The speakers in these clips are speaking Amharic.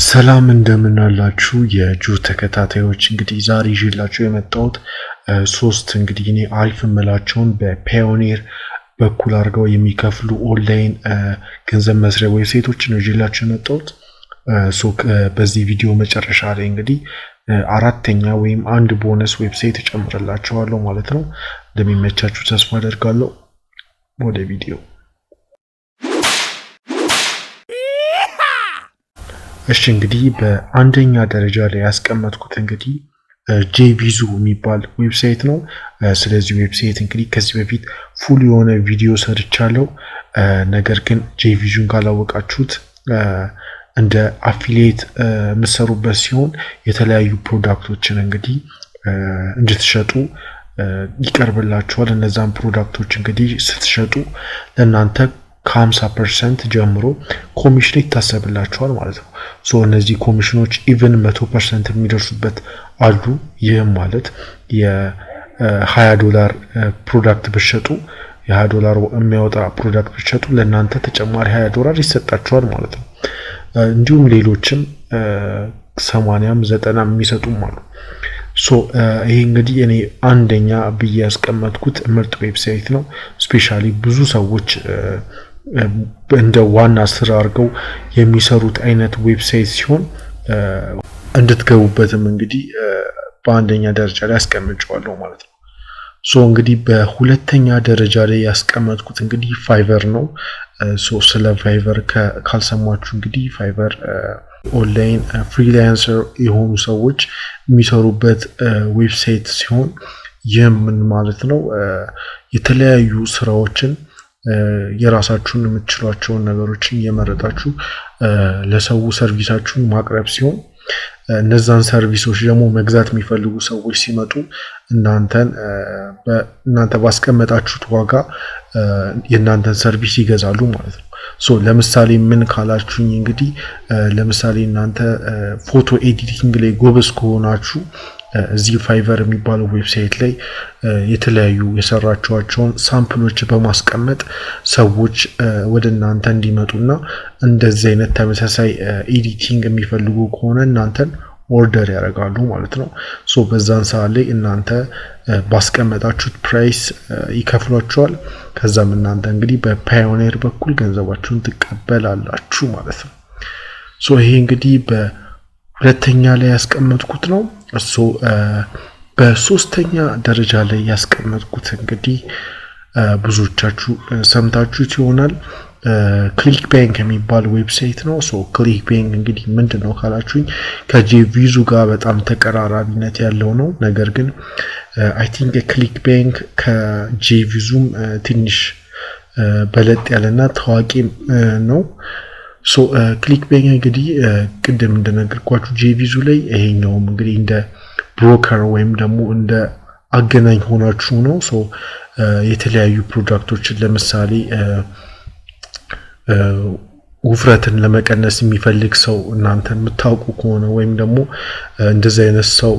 ሰላም እንደምን አላችሁ የጁ ተከታታዮች እንግዲህ ዛሬ ይዤላችሁ የመጣሁት ሶስት እንግዲህ እኔ አሪፍ መላቸውን በፓዮኒር በኩል አድርገው የሚከፍሉ ኦንላይን ገንዘብ መስሪያ ዌብሳይቶችን ነው ይዤላችሁ የመጣሁት በዚህ ቪዲዮ መጨረሻ ላይ እንግዲህ አራተኛ ወይም አንድ ቦነስ ዌብሳይት እጨምርላችኋለሁ ማለት ነው እንደሚመቻችሁ ተስፋ አደርጋለሁ ወደ ቪዲዮ እሺ እንግዲህ በአንደኛ ደረጃ ላይ ያስቀመጥኩት እንግዲህ ጄቪዙ የሚባል ዌብሳይት ነው ስለዚህ ዌብሳይት እንግዲህ ከዚህ በፊት ፉል የሆነ ቪዲዮ ሰርቻለሁ ነገር ግን ጄቪዙን ካላወቃችሁት እንደ አፊሊየት መስሩበት ሲሆን የተለያዩ ፕሮዳክቶችን እንግዲህ እንድትሸጡ ይቀርብላችኋል እነዛን ፕሮዳክቶች እንግዲህ ስትሸጡ ለእናንተ ከ50% ጀምሮ ኮሚሽን ይታሰብላችኋል ማለት ነው እነዚህ ኮሚሽኖች ኢቭን 100% የሚደርሱበት አሉ ይህም ማለት የ$20 ፕሮዳክት ብትሸጡ የ$20 የሚያወጣ ፕሮዳክት ብትሸጡ ለእናንተ ተጨማሪ $20 ይሰጣችኋል ማለት ነው እንዲሁም ሌሎችም 80 90 የሚሰጡም አሉ ይሄ እንግዲህ እኔ አንደኛ ብዬ ያስቀመጥኩት ምርጥ ዌብሳይት ነው ስፔሻሊ ብዙ ሰዎች እንደ ዋና ስራ አድርገው የሚሰሩት አይነት ዌብሳይት ሲሆን እንድትገቡበትም እንግዲህ በአንደኛ ደረጃ ላይ ያስቀምጫለሁ ማለት ነው እንግዲህ በሁለተኛ ደረጃ ላይ ያስቀመጥኩት እንግዲህ ፋይቨር ነው ስለ ፋይቨር ካልሰማችሁ እንግዲህ ፋይቨር ኦንላይን ፍሪላንሰር የሆኑ ሰዎች የሚሰሩበት ዌብሳይት ሲሆን ይህም ምን ማለት ነው የተለያዩ ስራዎችን የራሳችሁን የምትችሏቸውን ነገሮችን እየመረጣችሁ ለሰው ሰርቪሳችሁን ማቅረብ ሲሆን እነዛን ሰርቪሶች ደግሞ መግዛት የሚፈልጉ ሰዎች ሲመጡ እናንተ ባስቀመጣችሁት ዋጋ የእናንተን ሰርቪስ ይገዛሉ ማለት ነው ለምሳሌ ምን ካላችሁኝ እንግዲህ ለምሳሌ እናንተ ፎቶ ኤዲቲንግ ላይ ጎበዝ ከሆናችሁ እዚህ ፋይቨር የሚባለው ዌብሳይት ላይ የተለያዩ የሰራችኋቸውን ሳምፕሎች በማስቀመጥ ሰዎች ወደ እናንተ እንዲመጡና እንደዚህ አይነት ተመሳሳይ ኤዲቲንግ የሚፈልጉ ከሆነ እናንተን ኦርደር ያደርጋሉ ማለት ነው በዛን ሰዓት ላይ እናንተ ባስቀመጣችሁት ፕራይስ ይከፍሏችኋል ከዛም እናንተ እንግዲህ በፓዮኒር በኩል ገንዘባችሁን ትቀበላላችሁ ማለት ነው ይሄ እንግዲህ በሁለተኛ ላይ ያስቀመጥኩት ነው በሶስተኛ ደረጃ ላይ ያስቀመጥኩት እንግዲህ ብዙዎቻችሁ ሰምታችሁት ይሆናል ክሊክ ባንክ የሚባል ዌብሳይት ነው ክሊክ ባንክ እንግዲህ ምንድነው ካላችሁኝ ከጄቪዙ ጋር በጣም ተቀራራቢነት ያለው ነው ነገር ግን አይ ቲንክ ክሊክ ባንክ ከጄቪዙም ትንሽ በለጥ ያለና ታዋቂ ነው ክሊክ ባንክ እንግዲህ ቅድም እንደነገርኳችሁ ጄቪዙ ላይ ይሄኛውም እንግዲህ እንደ ብሮከር ወይም ደግሞ እንደ አገናኝ ሆናችሁ ነው የተለያዩ ፕሮዳክቶችን ለምሳሌ ውፍረትን ለመቀነስ የሚፈልግ ሰው እናንተ የምታውቁ ከሆነ ወይም ደግሞ እንደዚህ አይነት ሰው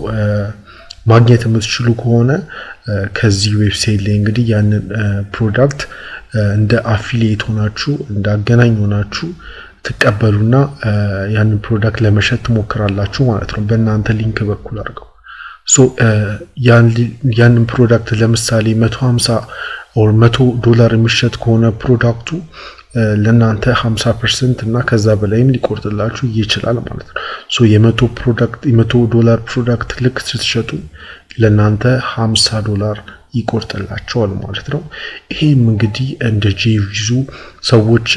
ማግኘት የምትችሉ ከሆነ ከዚህ ዌብሳይት ላይ እንግዲህ ያንን ፕሮዳክት እንደ አፊሊየት ሆናችሁ እንደ አገናኝ ሆናችሁ ተቀበሉና ያንን ፕሮዳክት ለመሸጥ ትሞክራላችሁ ማለት ነው በእናንተ ሊንክ በኩል አድርገው ያንን ፕሮዳክት ለምሳሌ 150 or $100 የሚሸጥ ከሆነ ፕሮዳክቱ ለእናንተ 50% እና ከዛ በላይም ሊቆርጥላችሁ ይችላል ማለት ነው $100 ፕሮዳክት ልክ ስትሸጡ ለእናንተ $50 ይቆርጥላችኋል ማለት ነው ይሄም እንግዲህ እንደ ጄቪዙ ሰዎች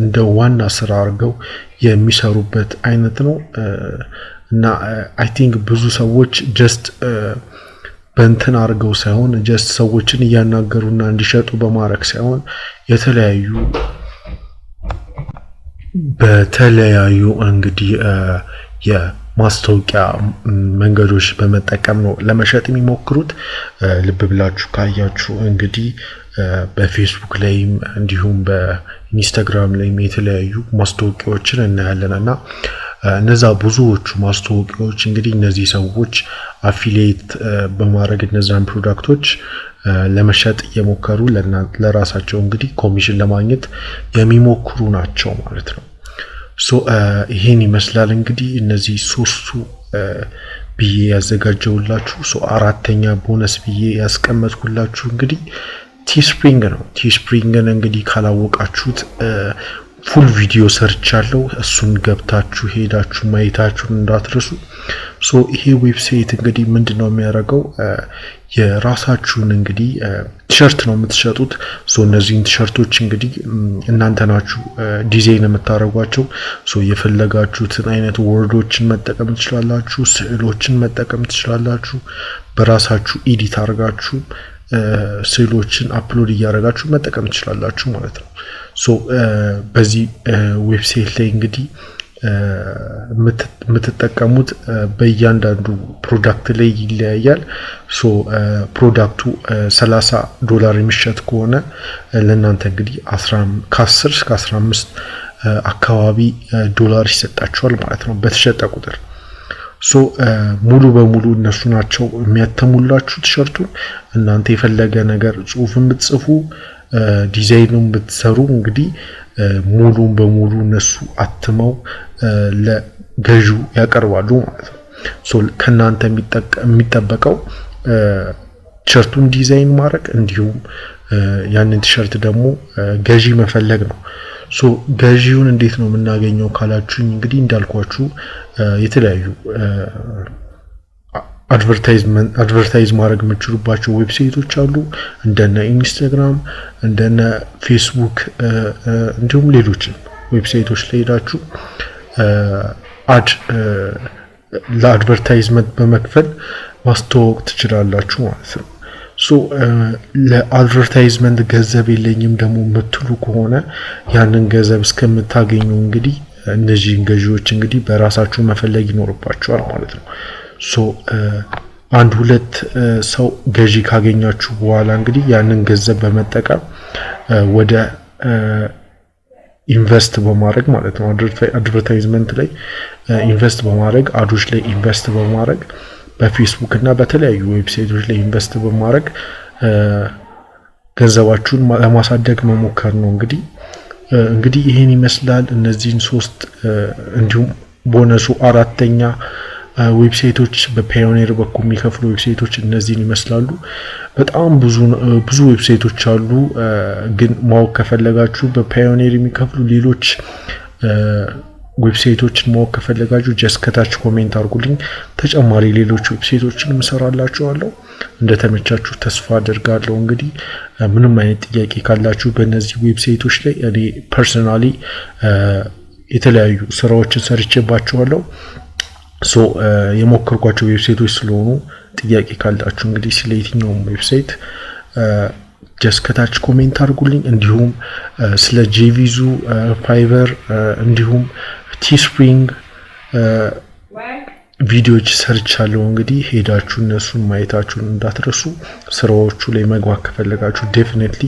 እንደ ዋና ስራ አድርገው የሚሰሩበት አይነት ነው እና አይ ቲንክ ብዙ ሰዎች ጀስት በእንትን አድርገው ሳይሆን ጀስት ሰዎችን እያናገሩና እንዲሸጡ በማድረግ ሳይሆን በተለያዩ እንግዲህ የማስታወቂያ መንገዶች በመጠቀም ነው ለመሸጥ የሚሞክሩት ልብ ብላችሁ ካያችሁ እንግዲህ በፌስቡክ ላይም እንዲሁም በኢንስታግራም ላይም የተለያዩ ማስታወቂያዎችን እናያለንና እነዛ ብዙዎቹ ማስታወቂያዎች እንግዲህ እነዚህ ሰዎች አፊሊየት በማድረግ እነዛን ፕሮዳክቶች ለመሸጥ የሞከሩ ለራሳቸው እንግዲህ ኮሚሽን ለማግኘት የሚሞክሩ ናቸው ማለት ነው ሶ ይሄን ይመስላል እንግዲህ እነዚህ ሶስቱ ብዬ ያዘጋጀውላችሁ ሶ አራተኛ ቦነስ ብዬ ያስቀመጥኩላችሁ እንግዲህ ቲስፕሪንግ ነው ቲስፕሪንግን እንግዲህ ካላወቃችሁት ፉል ቪዲዮ ሰርቻለሁ እሱን ገብታችሁ ሄዳችሁ ማየታችሁን እንዳትረሱ ሶ ይሄ ዌብሳይት እንግዲህ ምንድነው የሚያደርገው የራሳችሁን እንግዲህ ቲሸርት ነው የምትሸጡት ሶ እነዚህን ቲሸርቶች እንግዲህ እናንተ ናችሁ ዲዛይን የምታደርጓቸው ሶ የፈለጋችሁትን አይነት ወርዶችን መጠቀም ትችላላችሁ ስዕሎችን መጠቀም ትችላላችሁ በራሳችሁ ኤዲት አድርጋችሁ ስዕሎችን አፕሎድ ያደርጋችሁ መጠቀም ትችላላችሁ ማለት ነው ሶ በዚህ ዌብሳይት ላይ እንግዲህ የምትጠቀሙት በእያንዳንዱ ፕሮዳክት ላይ ይለያያል ሶ ፕሮዳክቱ $30 የሚሸጥ ከሆነ ለእናንተ እንግዲህ ከ10 እስከ 15 አካባቢ ዶላር ይሰጣችኋል ማለት ነው በተሸጠ ቁጥር ሶ ሙሉ በሙሉ እነሱ ናቸው የሚያተሙላችሁ ቲሸርቱን እናንተ የፈለገ ነገር ጽሁፍን ብትጽፉ ዲዛይኑን ብትሰሩ እንግዲህ ሙሉ በሙሉ እነሱ አትመው ለገዢው ያቀርባሉ ማለት ነው ሶ ከናንተ የሚጠበቀው ቲሸርቱን ዲዛይን ማድረግ እንዲሁም ያንን ቲሸርት ደግሞ ገዢ መፈለግ ነው ሶ ገዢውን እንዴት ነው የምናገኘው ካላችሁኝ እንግዲህ እንዳልኳችሁ የተለያዩ አድቨርታይዝ ማድረግ የምትችሉባቸው ዌብሳይቶች አሉ እንደነ ኢንስታግራም እንደነ ፌስቡክ እንዲሁም ሌሎች ዌብሳይቶች ላይ ሄዳችሁ ለአድቨርታይዝመንት በመክፈል ማስተዋወቅ ትችላላችሁ ማለት ነው ሶ ለአድቨርታይዝመንት ገንዘብ የለኝም ደግሞ የምትሉ ከሆነ ያንን ገንዘብ እስከምታገኙ እንግዲህ እነዚህን ገዢዎች እንግዲህ በራሳችሁ መፈለግ ይኖርባችኋል ማለት ነው ሶ አንድ ሁለት ሰው ገዢ ካገኛችሁ በኋላ እንግዲህ ያንን ገንዘብ በመጠቀም ወደ ኢንቨስት በማድረግ ማለት ነው አድቨርታይዝመንት ላይ ኢንቨስት በማድረግ አዶች ላይ ኢንቨስት በማድረግ በፌስቡክ እና በተለያዩ ዌብሳይቶች ላይ ኢንቨስት በማድረግ ገንዘባችሁን ለማሳደግ መሞከር ነው እንግዲህ ይሄን ይመስላል እነዚህን ሶስት እንዲሁም ቦነሱ አራተኛ ዌብሳይቶች በፓዮኒር በኩል የሚከፍሉ ዌብሳይቶች እነዚህን ይመስላሉ በጣም ብዙ ዌብሳይቶች አሉ ግን ማወቅ ከፈለጋችሁ በፓዮኒር የሚከፍሉ ሌሎች ዌብሳይቶችን ማወቅ ከፈለጋችሁ ጀስት ከታች ኮሜንት አድርጉልኝ ተጨማሪ ሌሎች ዌብሳይቶችን እንሰራላችኋለሁ እንደተመቻችሁ ተስፋ አደርጋለሁ እንግዲህ ምንም አይነት ጥያቄ ካላችሁ በእነዚህ ዌብሳይቶች ላይ እኔ ፐርሰናሊ የተለያዩ ስራዎችን ሰርቼባቸዋለሁ ሶ የሞከርኳቸው ዌብሳይቶች ስለሆኑ ጥያቄ ካላችሁ እንግዲህ ስለየትኛው ዌብሳይት ጀስት ከታች ኮሜንት አድርጉልኝ እንዲሁም ስለ ጄቪዙ ፋይቨር እንዲሁም ቲስፕሪንግ ቪዲዮዎች ሰርቻለሁ እንግዲህ ሄዳችሁ እነሱን ማየታችሁን እንዳትረሱ ስራዎቹ ላይ መግባት ከፈለጋችሁ ዴፊኒትሊ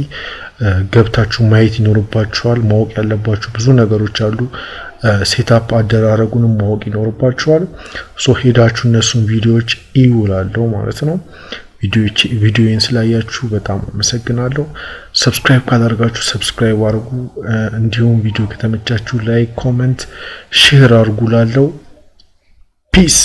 ገብታችሁ ማየት ይኖርባችኋል ማወቅ ያለባችሁ ብዙ ነገሮች አሉ ሴትአፕ አደራረጉንም ማወቅ ይኖርባችኋል ሶ ሄዳችሁ እነሱን ቪዲዮዎች ይውላሉ ማለት ነው ቪዲዮን ስላያችሁ በጣም አመሰግናለሁ ሰብስክራይብ ካላደረጋችሁ ሰብስክራይብ አድርጉ እንዲሁም ቪዲዮ ከተመቻችሁ ላይክ ኮሜንት ሼር አድርጉ ላለው ፒስ